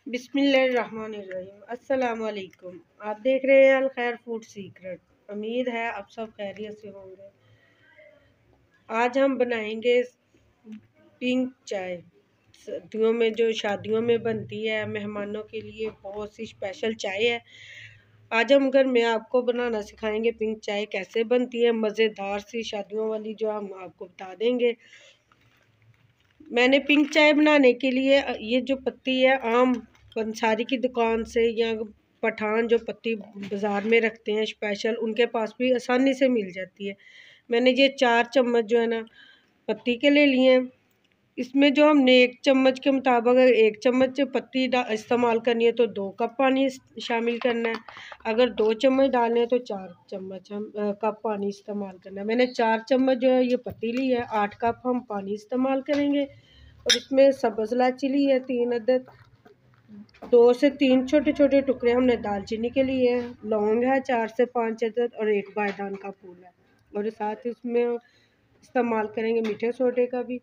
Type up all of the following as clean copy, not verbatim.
बिस्मिल्लाहिर्रहमानिर्रहीम। अस्सलाम वालेकुम। आप देख रहे हैं अल खैर फूड सीक्रेट। उम्मीद है आप सब खैरियत से होंगे। आज हम बनाएंगे पिंक चाय। सर्दियों में जो शादियों में बनती है, मेहमानों के लिए बहुत सी स्पेशल चाय है। आज हम घर में आपको बनाना सिखाएंगे पिंक चाय कैसे बनती है, मज़ेदार सी शादियों वाली, जो हम आपको बता देंगे। मैंने पिंक चाय बनाने के लिए ये जो पत्ती है, आम पंसारी की दुकान से या पठान जो पत्ती बाज़ार में रखते हैं स्पेशल, उनके पास भी आसानी से मिल जाती है। मैंने ये 4 चम्मच जो है ना पत्ती के ले लिए हैं। इसमें जो हमने 1 चम्मच के मुताबिक, अगर 1 चम्मच पत्ती इस्तेमाल करनी है तो 2 कप पानी शामिल करना है। अगर 2 चम्मच डालने हैं तो 4 चम्मच हम कप पानी इस्तेमाल करना है। मैंने 4 चम्मच जो है ये पत्ती ली है, 8 कप हम पानी इस्तेमाल करेंगे। और इसमें सब्ज़ इलायची ली है 3 अदद, 2 से 3 छोटे छोटे टुकड़े हमने दालचीनी के लिए हैं, लौंग है 4 से 5 अदद और 1 बायदान का फूल है। और साथ ही इसमें इस्तेमाल करेंगे मीठे सोडे का भी।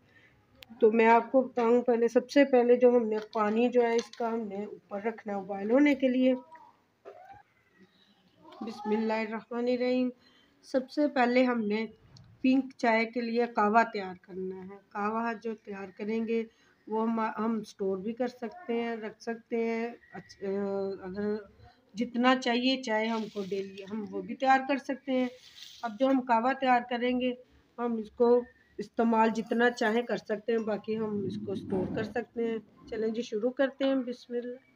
तो मैं आपको बताऊं, पहले सबसे पहले जो हमने पानी जो है इसका हमने ऊपर रखना है बॉयल होने के लिए। बिस्मिल्लाहिर्रहमानिर्रहीम। सबसे पहले हमने पिंक चाय के लिए कावा तैयार करना है। कावा जो तैयार करेंगे वो हम स्टोर भी कर सकते हैं, रख सकते हैं। अगर जितना चाहिए चाय हमको डेली, हम वो भी तैयार कर सकते हैं। अब जो हम कावा तैयार करेंगे, हम इसको इस्तेमाल जितना चाहें कर सकते हैं, बाकी हम इसको स्टोर कर सकते हैं। चलें जी, शुरू करते हैं। बिस्मिल्लाह।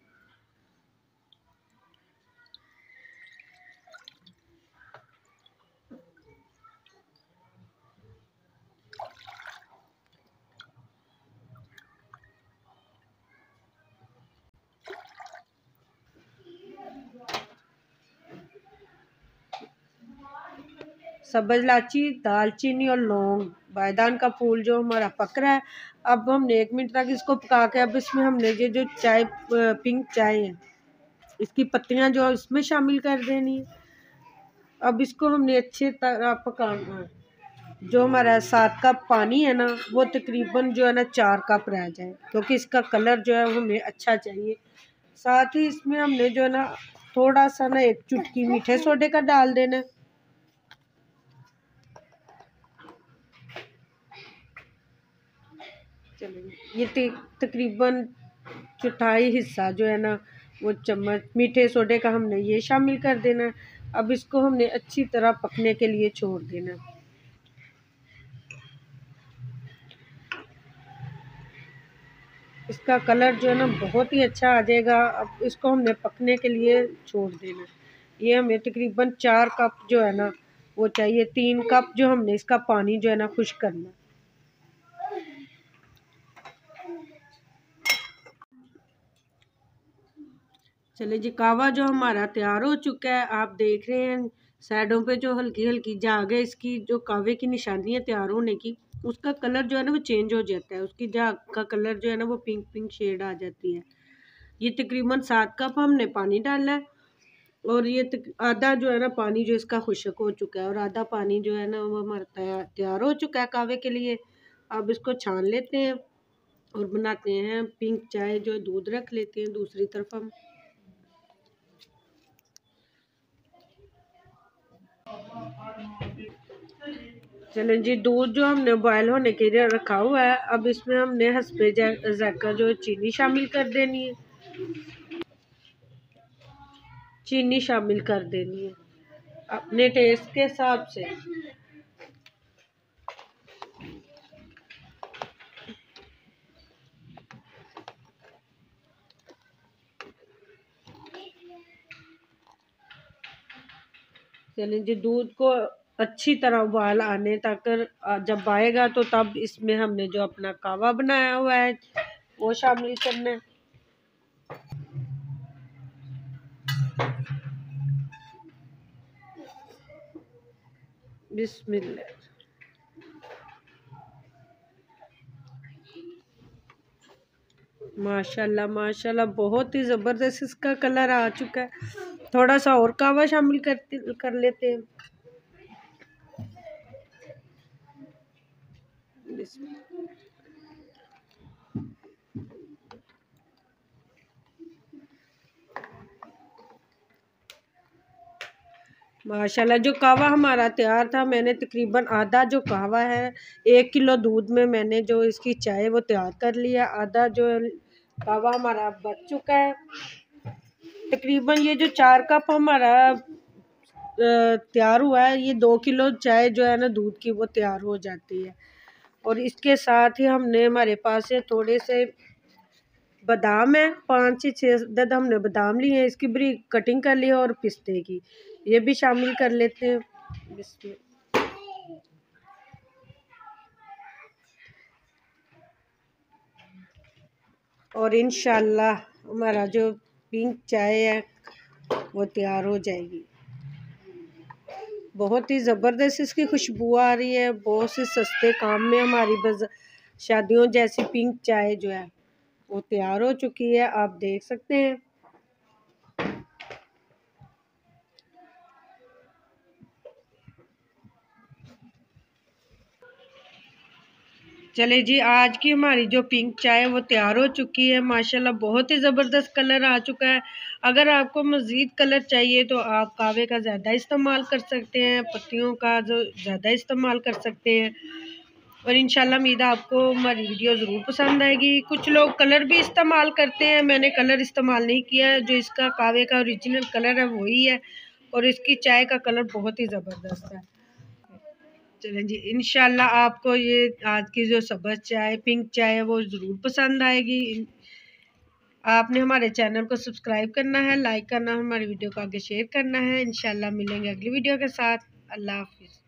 सब्ज़ इलायची, दालचीनी और लौंग, बायदान का फूल जो हमारा पक रहा है। अब हमने 1 मिनट तक इसको पका के, अब इसमें हमने ये जो चाय पिंक चाय है इसकी पत्तियां जो है इसमें शामिल कर देनी है। अब इसको हमने अच्छी तरह पकाना है। जो हमारा 7 कप पानी है ना, वो तकरीबन जो है ना 4 कप रह जाए, क्योंकि इसका कलर जो है हमें अच्छा चाहिए। साथ ही इसमें हमने जो है ना थोड़ा सा ना 1 चुटकी मीठे सोडे का डाल देना है। ये तकरीबन चौथाई हिस्सा जो है ना वो चम्मच मीठे सोडे का हमने ये शामिल कर देना है। अब इसको हमने अच्छी तरह पकने के लिए छोड़ देना। इसका कलर जो है ना बहुत ही अच्छा आ जाएगा। अब इसको हमने पकने के लिए छोड़ देना। ये हमें तकरीबन 4 कप जो है ना वो चाहिए। 3 कप जो हमने इसका पानी जो है ना खुश्क करना। चले जी, कावा जो हमारा तैयार हो चुका है, आप देख रहे हैं साइडों पे जो हल्की हल्की झाग है, इसकी जो कावे की निशानी है तैयार होने की, उसका कलर जो है ना वो चेंज हो जाता है। उसकी झाग का कलर जो है ना वो पिंक पिंक शेड आ जाती है। ये तकरीबन 7 कप हमने पानी डाला है। और ये आधा जो है ना पानी जो इसका खुश्क हो चुका है, और आधा पानी जो है ना वो हमारा तैयार हो चुका है कावे के लिए। अब इसको छान लेते हैं और बनाते हैं पिंक चाय। जो दूध रख लेते हैं दूसरी तरफ हम। चलें जी, दूध जो हमने बॉयल होने के लिए रखा हुआ है, अब इसमें हमने हस्बे ज़ायक़ा जो चीनी शामिल कर देनी है। चीनी शामिल कर देनी है अपने टेस्ट के हिसाब से। चलें जी, दूध को अच्छी तरह उबाल आने तक, जब आएगा तो तब इसमें हमने जो अपना कावा बनाया हुआ है वो शामिल करना है। बिस्मिल्लाह। माशाल्लाह माशाल्लाह, बहुत ही ज़बरदस्त इसका कलर आ चुका है। थोड़ा सा और कावा शामिल कर लेते हैं। माशाल्लाह जो कहवा हमारा तैयार था, मैंने तकरीबन आधा जो कहवा है 1 किलो दूध में मैंने जो इसकी चाय वो तैयार कर लिया। आधा जो कहवा हमारा बच चुका है। तकरीबन ये जो 4 कप हमारा तैयार हुआ है, ये 2 किलो चाय जो है ना दूध की वो तैयार हो जाती है। और इसके साथ ही हमने हमारे पास है थोड़े से बादाम है, 5 से 6 अदद हमने बादाम लिए हैं, इसकी बड़ी कटिंग कर ली है, और पिस्ते की ये भी शामिल कर लेते हैं। और इंशाल्लाह हमारा जो पिंक चाय है वो तैयार हो जाएगी। बहुत ही ज़बरदस्त इसकी खुशबू आ रही है। बहुत से सस्ते काम में हमारी शादियों जैसी पिंक चाय जो है वो तैयार हो चुकी है, आप देख सकते हैं। चले जी, आज की हमारी जो पिंक चाय वो तैयार हो चुकी है। माशाल्लाह बहुत ही ज़बरदस्त कलर आ चुका है। अगर आपको मज़ीद कलर चाहिए तो आप कहवे का ज़्यादा इस्तेमाल कर सकते हैं, पत्तियों का जो ज़्यादा इस्तेमाल कर सकते हैं। और इंशाल्लाह उम्मीद है आपको हमारी वीडियो ज़रूर पसंद आएगी। कुछ लोग कलर भी इस्तेमाल करते हैं, मैंने कलर इस्तेमाल नहीं किया है। जो इसका कहवे का ओरिजिनल कलर है वही है, और इसकी चाय का कलर बहुत ही ज़बरदस्त है। चलें जी, इंशाल्लाह आपको ये आज की जो सब्ज़ चाय पिंक चाय है वो ज़रूर पसंद आएगी। आपने हमारे चैनल को सब्सक्राइब करना है, लाइक करना है, हमारी वीडियो को आगे शेयर करना है। इंशाल्लाह मिलेंगे अगली वीडियो के साथ। अल्लाह हाफिज़।